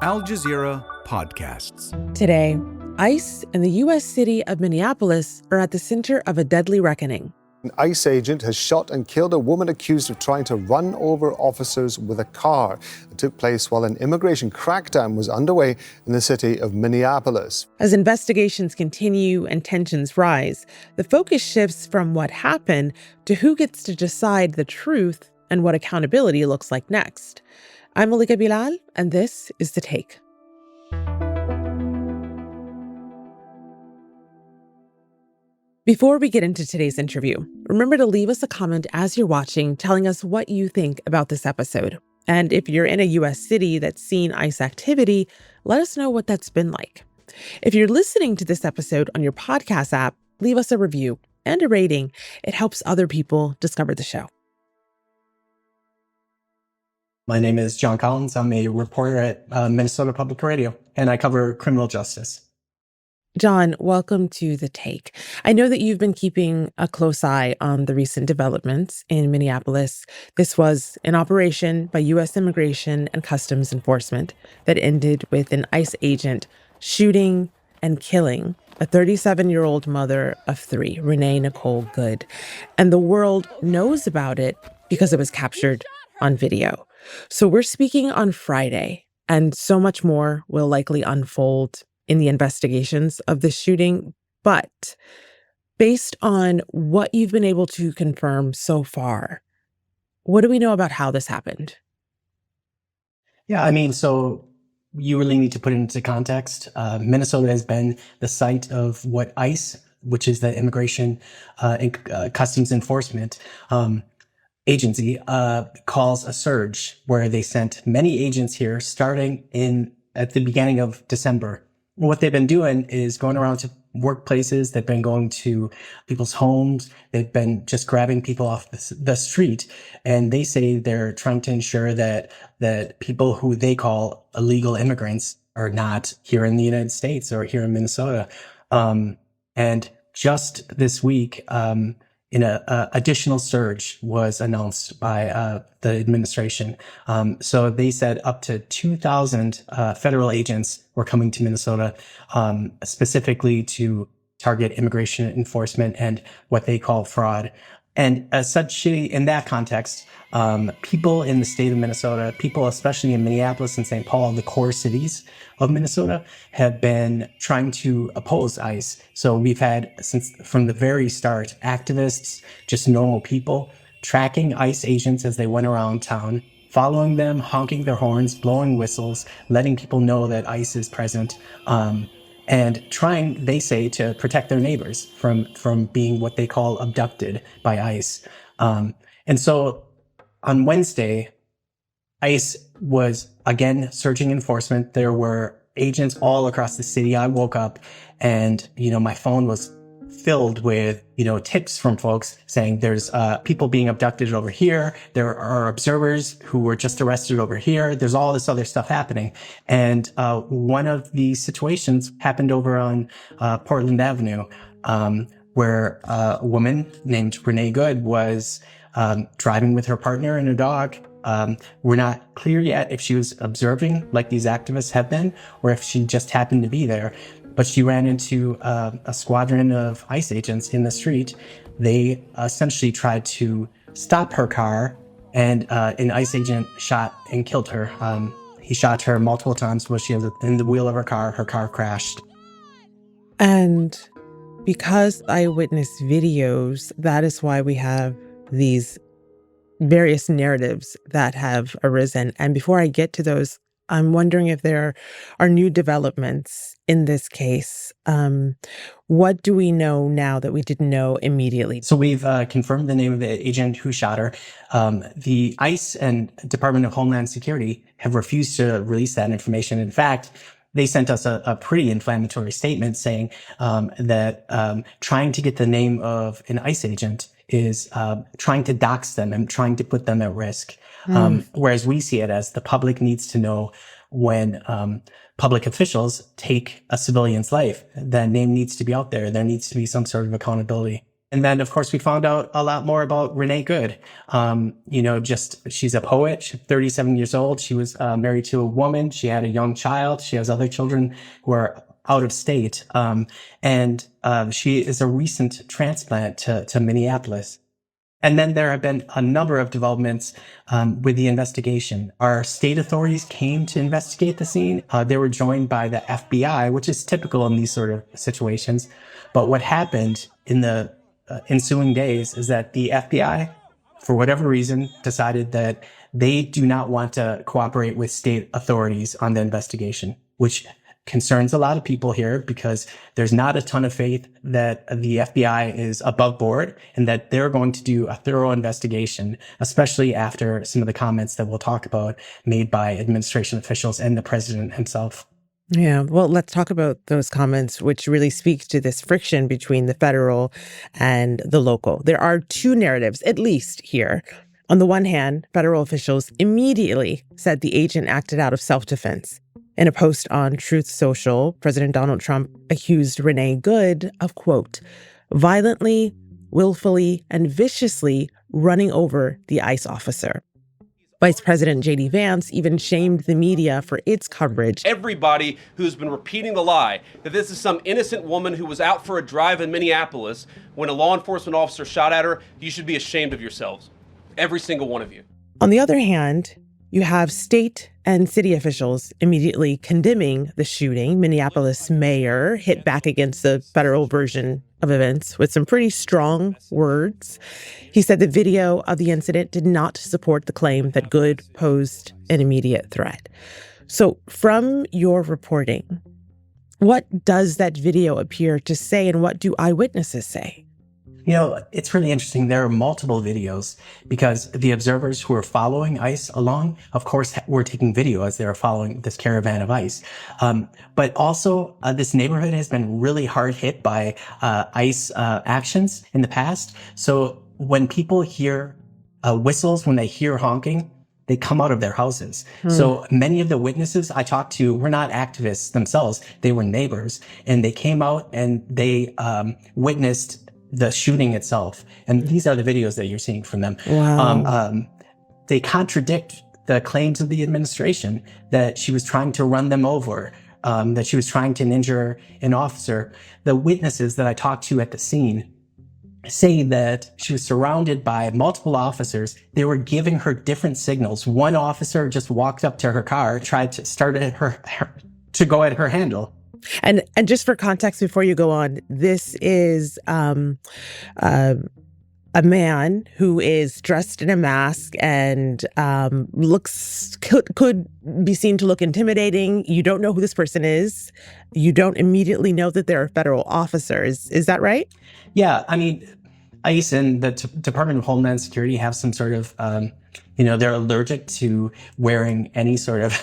Al Jazeera Podcasts. Today, ICE and the U.S. city of Minneapolis are at the center of a deadly reckoning. An ICE agent has shot and killed a woman accused of trying to run over officers with a car. It took place while an immigration crackdown was underway in the city of Minneapolis. As investigations continue and tensions rise, the focus shifts from what happened to who gets to decide the truth and what accountability looks like next. I'm Malika Bilal, and this is The Take. Before we get into today's interview, remember to leave us a comment as you're watching telling us what you think about this episode. And if you're in a U.S. city that's seen ICE activity, let us know what that's been like. If you're listening to this episode on your podcast app, leave us a review and a rating. It helps other people discover the show. My name is John Collins. I'm a reporter at Minnesota Public Radio, and I cover criminal justice. John, welcome to The Take. I know that you've been keeping a close eye on the recent developments in Minneapolis. This was an operation by U.S. Immigration and Customs Enforcement that ended with an ICE agent shooting and killing a 37-year-old mother of three, Renee Nicole Good. And the world knows about it because it was captured on video. So we're speaking on Friday, and so much more will likely unfold in the investigations of this shooting. But based on what you've been able to confirm so far, what do we know about how this happened? Yeah, so you really need to put it into context. Minnesota has been the site of what ICE, which is the Immigration and Customs Enforcement agency, calls a surge, where they sent many agents here starting at the beginning of December. What they've been doing is going around to workplaces. They've been going to people's homes. They've been just grabbing people off the street. And they say they're trying to ensure that people who they call illegal immigrants are not here in the United States or here in Minnesota. And just this week, an additional surge was announced by the administration. So they said up to 2,000 federal agents were coming to Minnesota, specifically to target immigration enforcement and what they call fraud. And as such, in that context, people in the state of Minnesota, people especially in Minneapolis and St. Paul, the core cities of Minnesota, have been trying to oppose ICE. So we've had, from the very start, activists, just normal people, tracking ICE agents as they went around town, following them, honking their horns, blowing whistles, letting people know that ICE is present, and trying, they say, to protect their neighbors from being what they call abducted by ICE. And so on Wednesday, ICE was again surging enforcement. There were agents all across the city. I woke up and, my phone was filled with, tips from folks saying there's people being abducted over here. There are observers who were just arrested over here. There's all this other stuff happening. And one of the situations happened over on Portland Avenue, where a woman named Renee Good was driving with her partner and a dog. We're not clear yet if she was observing like these activists have been, or if she just happened to be there. But she ran into a squadron of ICE agents in the street. They essentially tried to stop her car, and an ICE agent shot and killed her. He shot her multiple times while she was in the wheel of her car. Her car crashed. And because eyewitness videos, that is why we have these various narratives that have arisen. And before I get to those, I'm wondering if there are new developments in this case. What do we know now that we didn't know immediately? So we've confirmed the name of the agent who shot her. The ICE and Department of Homeland Security have refused to release that information. In fact, they sent us a pretty inflammatory statement saying that trying to get the name of an ICE agent is trying to dox them and trying to put them at risk. Whereas we see it as the public needs to know when public officials take a civilian's life, that name needs to be out there. There needs to be some sort of accountability. And then, of course, we found out a lot more about Renee Good. She's a poet. She's 37 years old. She was married to a woman. She had a young child. She has other children who are out of state. She is a recent transplant to Minneapolis. And then there have been a number of developments with the investigation. Our state authorities came to investigate the scene. They were joined by the FBI, which is typical in these sort of situations. But what happened in the ensuing days is that the FBI, for whatever reason, decided that they do not want to cooperate with state authorities on the investigation, which concerns a lot of people here because there's not a ton of faith that the FBI is above board and that they're going to do a thorough investigation, especially after some of the comments that we'll talk about made by administration officials and the president himself. Yeah, well, let's talk about those comments, which really speaks to this friction between the federal and the local. There are two narratives, at least here. On the one hand, federal officials immediately said the agent acted out of self-defense. In a post on Truth Social, President Donald Trump accused Renee Good of, quote, violently, willfully, and viciously running over the ICE officer. Vice President J.D. Vance even shamed the media for its coverage. Everybody who's been repeating the lie that this is some innocent woman who was out for a drive in Minneapolis when a law enforcement officer shot at her, you should be ashamed of yourselves. Every single one of you. On the other hand, you have state and city officials immediately condemning the shooting. Minneapolis mayor hit back against the federal version of events with some pretty strong words. He said the video of the incident did not support the claim that Good posed an immediate threat. So from your reporting, what does that video appear to say and what do eyewitnesses say? You know, it's really interesting. There are multiple videos because the observers who are following ICE along, of course, were taking video as they were following this caravan of ICE. But also, this neighborhood has been really hard hit by ICE actions in the past. So when people hear whistles, when they hear honking, they come out of their houses. So many of the witnesses I talked to were not activists themselves. They were neighbors. And they came out and they witnessed the shooting itself. And these are the videos that you're seeing from them. Wow. They contradict the claims of the administration that she was trying to run them over, that she was trying to injure an officer. The witnesses that I talked to at the scene say that she was surrounded by multiple officers. They were giving her different signals. One officer just walked up to her car, tried to start at to go at her handle. And just for context, before you go on, this is a man who is dressed in a mask and could be seen to look intimidating. You don't know who this person is. You don't immediately know that they're federal officers. Is that right? Yeah, I mean, ICE and the Department of Homeland Security have some sort of, they're allergic to wearing any sort of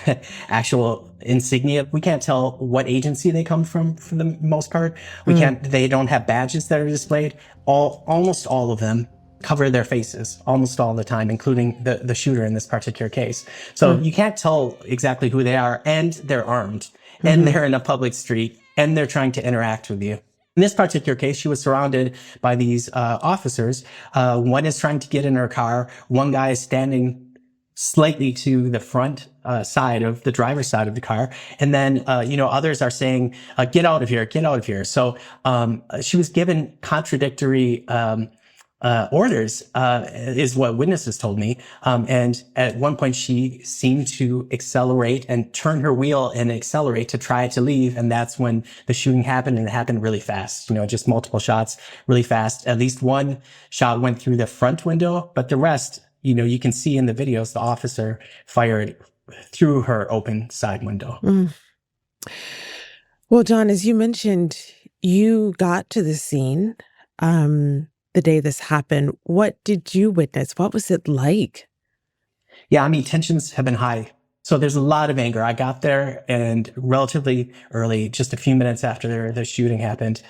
actual insignia. We can't tell what agency they come from for the most part. They don't have badges that are displayed. Almost all of them cover their faces almost all the time, including the shooter in this particular case. So you can't tell exactly who they are, and they're armed, and they're in a public street, and they're trying to interact with you. In this particular case, she was surrounded by these officers. One is trying to get in her car. One guy is standing slightly to the front side of the driver's side of the car. And then, others are saying, get out of here, get out of here. So she was given contradictory orders, is what witnesses told me. And at one point she seemed to accelerate and turn her wheel and accelerate to try to leave. And that's when the shooting happened, and it happened really fast, just multiple shots really fast. At least one shot went through the front window, but the rest, you can see in the videos, the officer fired through her open side window. Well, John, as you mentioned, you got to the scene, the day this happened. What did you witness? What was it like? Yeah, I mean, tensions have been high. So there's a lot of anger. I got there and relatively early, just a few minutes after the shooting happened.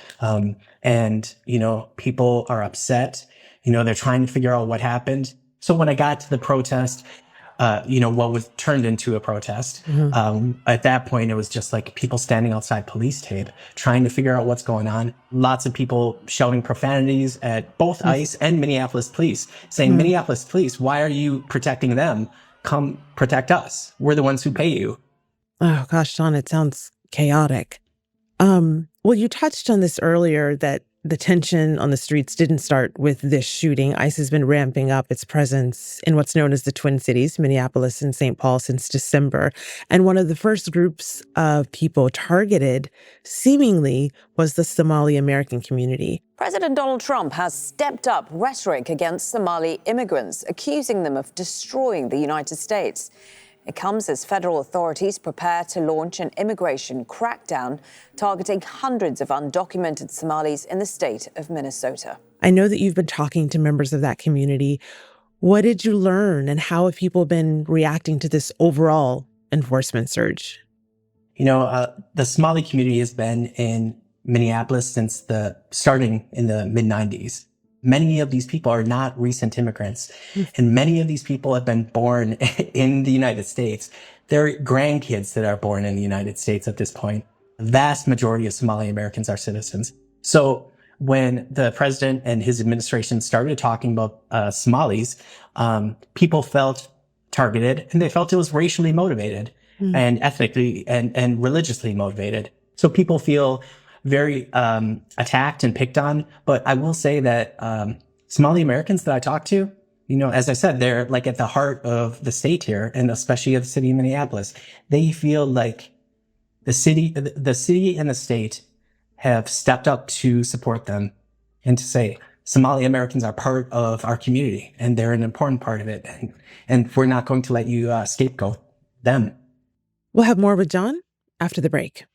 People are upset. They're trying to figure out what happened. So when I got to the protest, what was turned into a protest. At that point, it was just like people standing outside police tape, trying to figure out what's going on. Lots of people shouting profanities at both ICE and Minneapolis police, saying, Minneapolis police, why are you protecting them? Come protect us. We're the ones who pay you. Oh gosh, Sean, it sounds chaotic. Well, you touched on this earlier, that the tension on the streets didn't start with this shooting. ICE has been ramping up its presence in what's known as the Twin Cities, Minneapolis and St. Paul, since December. And one of the first groups of people targeted, seemingly, was the Somali American community. President Donald Trump has stepped up rhetoric against Somali immigrants, accusing them of destroying the United States. It comes as federal authorities prepare to launch an immigration crackdown targeting hundreds of undocumented Somalis in the state of Minnesota. I know that you've been talking to members of that community. What did you learn, and how have people been reacting to this overall enforcement surge? The Somali community has been in Minneapolis since starting in the mid-90s. Many of these people are not recent immigrants, and many of these people have been born in the United States. They're grandkids that are born in the United States at this point. The vast majority of Somali Americans are citizens. So when the president and his administration started talking about Somalis, people felt targeted, and they felt it was racially motivated and ethnically and religiously motivated. So people feel very attacked and picked on. But I will say that Somali Americans that I talk to, as I said, they're like at the heart of the state here, and especially of the city of Minneapolis. They feel like the city and the state have stepped up to support them and to say, Somali Americans are part of our community, and they're an important part of it. And we're not going to let you scapegoat them. We'll have more with John after the break.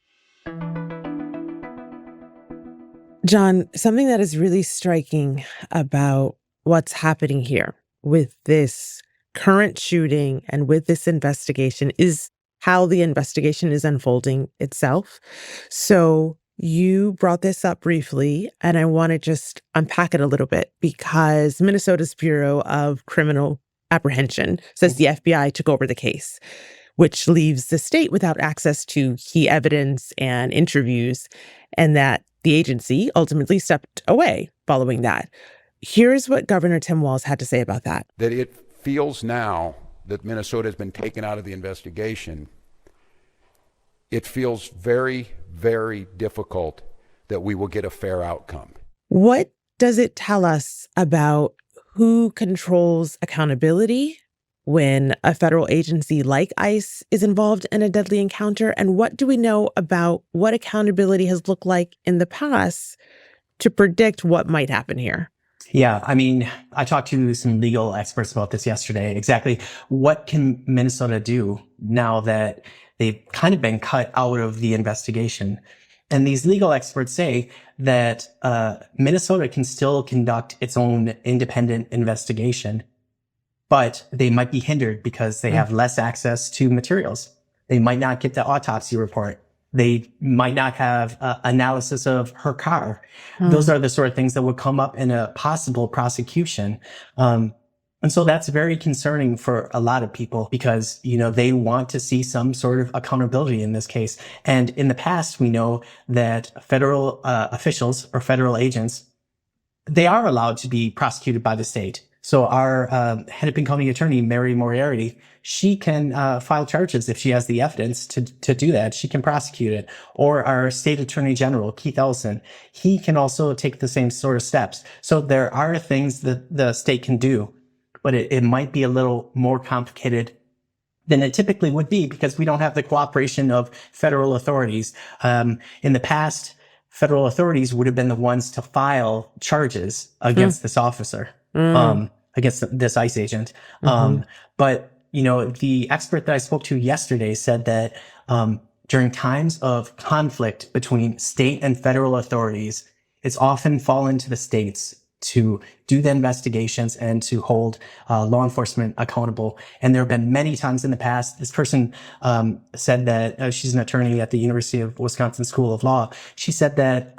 John, something that is really striking about what's happening here with this current shooting and with this investigation is how the investigation is unfolding itself. So you brought this up briefly, and I want to just unpack it a little bit, because Minnesota's Bureau of Criminal Apprehension says the FBI took over the case, which leaves the state without access to key evidence and interviews, and that the agency ultimately stepped away following that. Here's what Governor Tim Walz had to say about that. That it feels now that Minnesota has been taken out of the investigation, it feels very, very difficult that we will get a fair outcome. What does it tell us about who controls accountability when a federal agency like ICE is involved in a deadly encounter? And what do we know about what accountability has looked like in the past to predict what might happen here? Yeah, I talked to some legal experts about this yesterday. Exactly what can Minnesota do now that they've kind of been cut out of the investigation? And these legal experts say that Minnesota can still conduct its own independent investigation, but they might be hindered because they have less access to materials. They might not get the autopsy report. They might not have analysis of her car. Those are the sort of things that would come up in a possible prosecution. And so that's very concerning for a lot of people because, they want to see some sort of accountability in this case. And in the past, we know that federal officials or federal agents, they are allowed to be prosecuted by the state. So our Hennepin County Attorney, Mary Moriarty, she can file charges if she has the evidence to do that. She can prosecute it. Or our State Attorney General, Keith Ellison, he can also take the same sort of steps. So there are things that the state can do, but it might be a little more complicated than it typically would be because we don't have the cooperation of federal authorities. In the past, federal authorities would have been the ones to file charges against this officer. Against this ICE agent. But, the expert that I spoke to yesterday said that during times of conflict between state and federal authorities, it's often fallen to the states to do the investigations and to hold law enforcement accountable. And there have been many times in the past, this person said that she's an attorney at the University of Wisconsin School of Law. She said that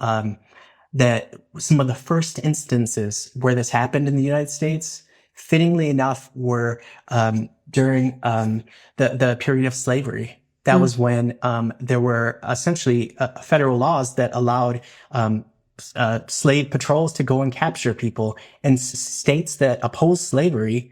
that some of the first instances where this happened in the United States, fittingly enough, were during the period of slavery. That was when there were essentially federal laws that allowed slave patrols to go and capture people, and states that opposed slavery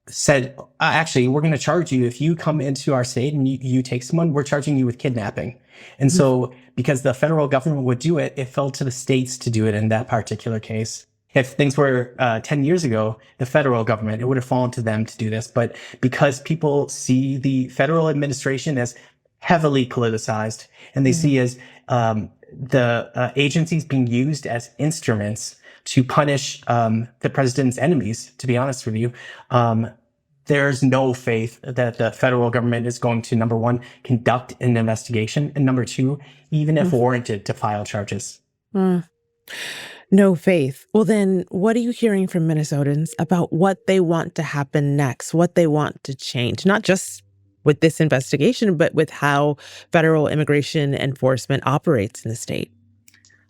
said, actually, we're going to charge you if you come into our state and you take someone, we're charging you with kidnapping. And so because the federal government would do it, it fell to the states to do it in that particular case. If things were 10 years ago, the federal government, it would have fallen to them to do this. But because people see the federal administration as heavily politicized, and they see as the agencies being used as instruments to punish the president's enemies, to be honest with you, there's no faith that the federal government is going to, number one, conduct an investigation, and number two, even if warranted, to file charges. No faith. Well, then what are you hearing from Minnesotans about what they want to happen next, what they want to change, not just with this investigation, but with how federal immigration enforcement operates in the state?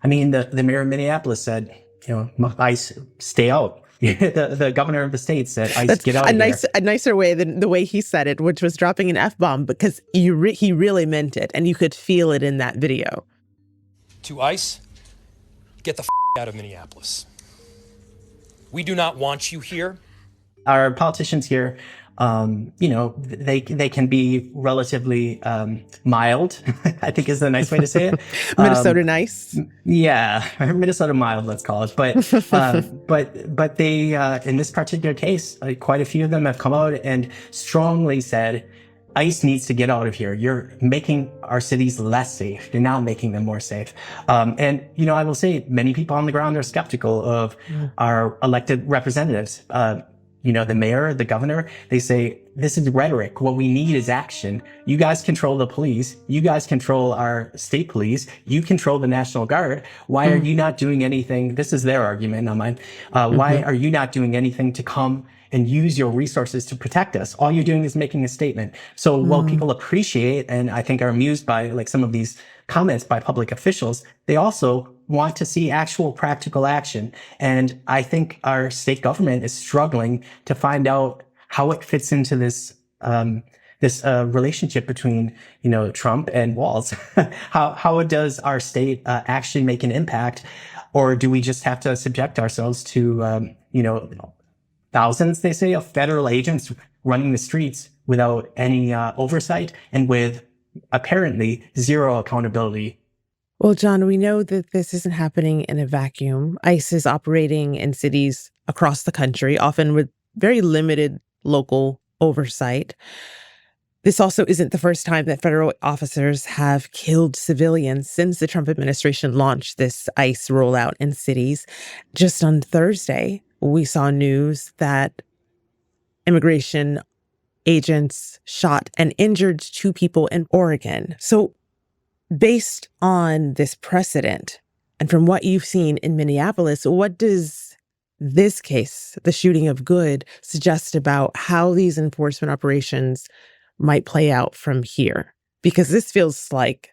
I mean, the mayor of Minneapolis said, ICE, stay out. The governor of the state said, ICE, get out of here. A nicer way than the way he said it, which was dropping an F-bomb, because he really meant it, and you could feel it in that video. To ICE, get the out of Minneapolis. We do not want you here. Our politicians here, they can be relatively mild, I think is the nice way to say it. Minnesota nice. Yeah, Minnesota mild, let's call it. But they, in this particular case, quite a few of them have come out and strongly said, ICE needs to get out of here. You're making our cities less safe. You're now making them more safe. And I will say many people on the ground are skeptical of our elected representatives. The mayor, the governor, they say, this is rhetoric. What we need is action. You guys control the police. You guys control our state police. You control the National Guard. Why are you not doing anything? This is their argument, not mine. Why are you not doing anything to come and use your resources to protect us? All you're doing is making a statement. So while people appreciate, and I think are amused by some of these comments by public officials, they also want to see actual practical action. And I think our state government is struggling to find out how it fits into this relationship between, Trump and Walz. How does our state actually make an impact? Or do we just have to subject ourselves to, thousands, they say, of federal agents running the streets without any oversight and with apparently zero accountability? Well, John, we know that this isn't happening in a vacuum. ICE is operating in cities across the country, often with very limited local oversight. This also isn't the first time that federal officers have killed civilians since the Trump administration launched this ICE rollout in cities. Just on Thursday, we saw news that immigration agents shot and injured 2 people in Oregon. So based on this precedent, and from what you've seen in Minneapolis, what does this case, the shooting of Good, suggest about how these enforcement operations might play out from here? Because this feels like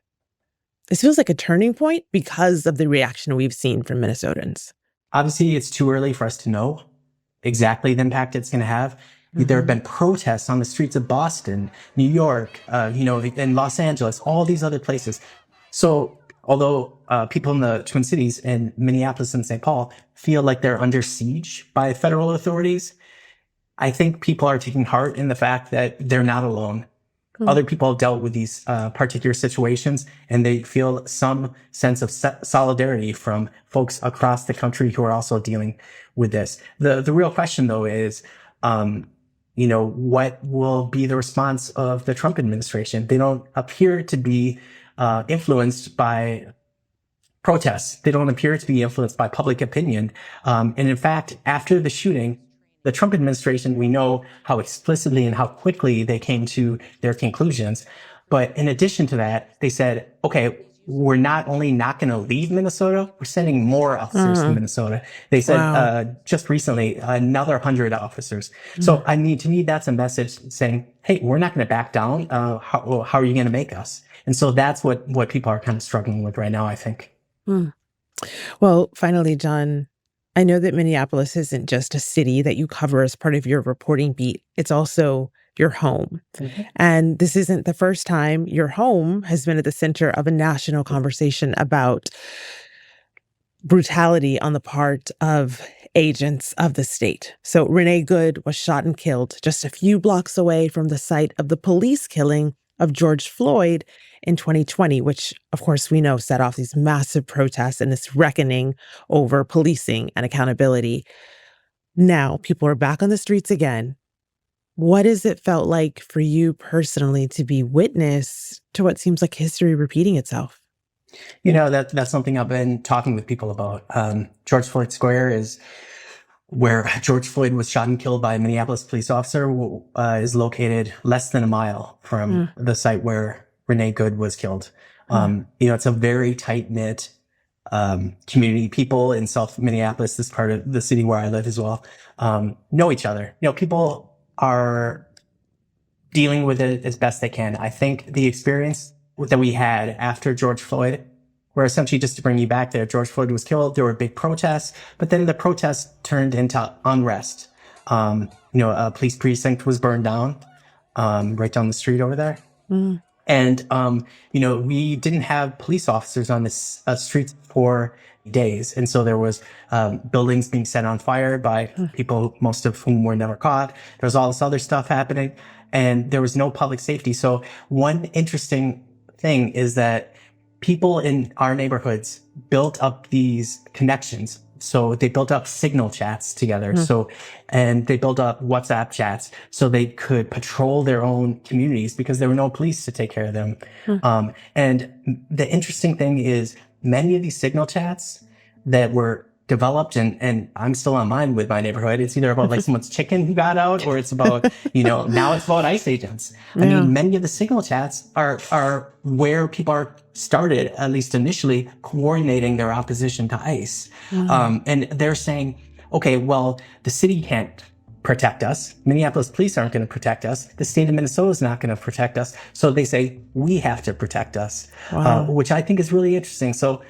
a turning point because of the reaction we've seen from Minnesotans. Obviously, it's too early for us to know exactly the impact it's going to have. There have been protests on the streets of Boston, New York, in Los Angeles, all these other places. So although people in the Twin Cities and Minneapolis and St. Paul feel like they're under siege by federal authorities, I think people are taking heart in the fact that they're not alone. Other people have dealt with these particular situations, and they feel some sense of solidarity from folks across the country who are also dealing with this. The real question, though, is, what will be the response of the Trump administration? They don't appear to be influenced by protests. They don't appear to be influenced by public opinion. And in fact, after the shooting, the Trump administration, we know how explicitly and how quickly they came to their conclusions. But in addition to that, they said, okay, we're not only not going to leave Minnesota, we're sending more officers to Minnesota. They said just recently, another 100 officers. So to me, that's a message saying, hey, we're not going to back down. How are you going to make us? And so that's what people are kind of struggling with right now, I think. Well, finally, John, I know that Minneapolis isn't just a city that you cover as part of your reporting beat. It's also your home. Mm-hmm. And this isn't the first time your home has been at the center of a national conversation about brutality on the part of agents of the state. So Renee Good was shot and killed just a few blocks away from the site of the police killing of George Floyd in 2020, which, of course, we know set off these massive protests and this reckoning over policing and accountability. Now, people are back on the streets again. What has it felt like for you personally to be witness to what seems like history repeating itself? You know, that's something I've been talking with people about. George Floyd Square is where George Floyd was shot and killed by a Minneapolis police officer, is located less than a mile from the site where Renee Good was killed. You know, it's a very tight-knit community. People in South Minneapolis, this part of the city where I live as well, know each other. You know, people are dealing with it as best they can. I think the experience that we had after George Floyd, where essentially, just to bring you back there, George Floyd was killed. There were big protests, but then the protests turned into unrest. You know, a police precinct was burned down, right down the street over there. And, you know, we didn't have police officers on the streets for days. And so there was buildings being set on fire by people, most of whom were never caught. There was all this other stuff happening, and there was no public safety. So one interesting thing is that people in our neighborhoods built up these connections. So they built up signal chats together. And they built up WhatsApp chats so they could patrol their own communities because there were no police to take care of them. And the interesting thing is many of these signal chats that were developed, and I'm still on mine with my neighborhood. It's either about like someone's chicken who got out, or it's about, you know, now it's about ICE agents. I mean, many of the signal chats are where people are started, at least initially, coordinating their opposition to ICE. And they're saying, okay, well, the city can't protect us. Minneapolis police aren't going to protect us. The state of Minnesota is not going to protect us. So they say, we have to protect us, which I think is really interesting. So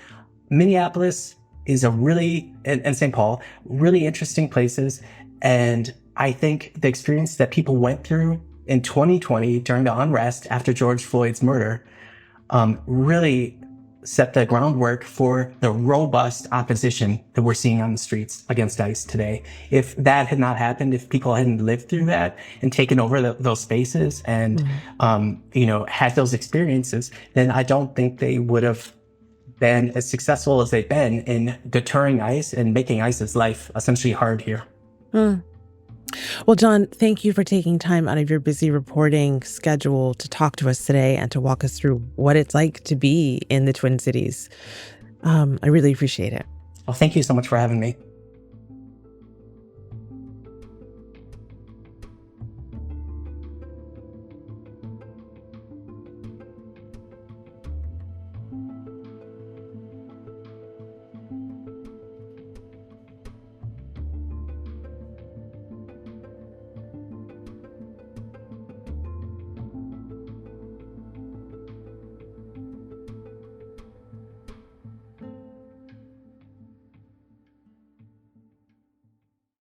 Minneapolis is a really, and St. Paul, really interesting places. And I think the experience that people went through in 2020 during the unrest after George Floyd's murder really set the groundwork for the robust opposition that we're seeing on the streets against ICE today. If that had not happened, if people hadn't lived through that and taken over those spaces and, you know, had those experiences, then I don't think they would have been as successful as they've been in deterring ICE and making ICE's life essentially hard here. Well, John, thank you for taking time out of your busy reporting schedule to talk to us today and to walk us through what it's like to be in the Twin Cities. I really appreciate it. Well, thank you so much for having me.